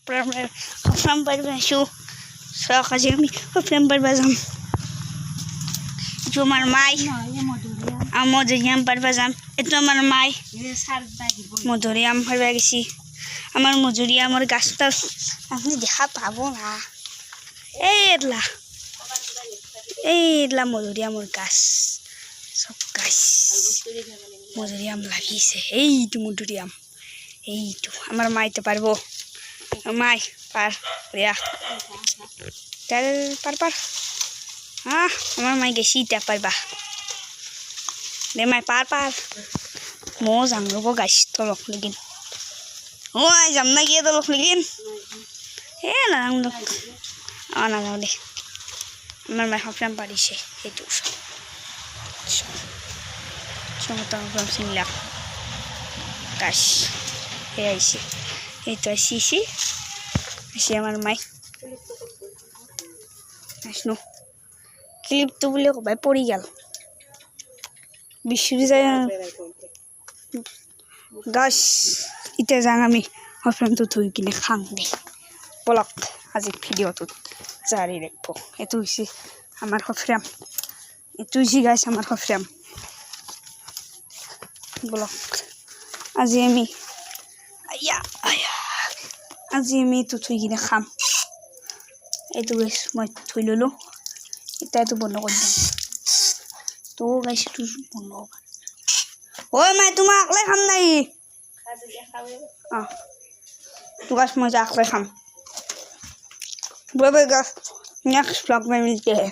Hafram Barbashu. So Kazimi, Hafram Barbazam. Jumar Mai, Amodriam Barbazam, Etomar Mai, Modoriam Harvagisi, Amar Muduriam or Gastas, and the Hapavona. Edla Modoriam or Gas. So Gas Modoriam Lavise, to Muduriam. To Amar Mai to Parvo. Mai, Par, yeah. Tell Parpar. আমার মাই গেছি পারবা দে মাই পার মো জামরব গাইছ তো লখ লাগিন ও আই যাম না গিয়ে তো লখ লাগিন হে না লোক আনা যাও দে আমার মাই হাফরাম পারিছে এইটো সমতা হাফরাম সিংলা গাইছ হে আইছে এইটো আইছি আমার মাই আসনো ক্লিপ তো বলে কবাই পড়ি গেল বিশ্বরি যায় গাছ ইতে যাং আমি হফরামটো থৈ কিনে খাং দে বলক আজি ভিডিঅ'টোত জাৰি ৰাখব এইটো হৈছে আমাৰ হফৰাম এইটো হৈছে গাছ আমাৰ হফরাম বলক আজি আমি আজি আমি তো থৈ কিনে খাম এইটো গাছ মই থৈ ললো এটা তো বন্ধ করে দাও তো গাইস একটু বন্ধ হবে ওই মা তোমার আকলে খাম নাই তো গাছ মজা আকলে খাম বাবা গাছ নেক্সট ব্লগ में मिलते हैं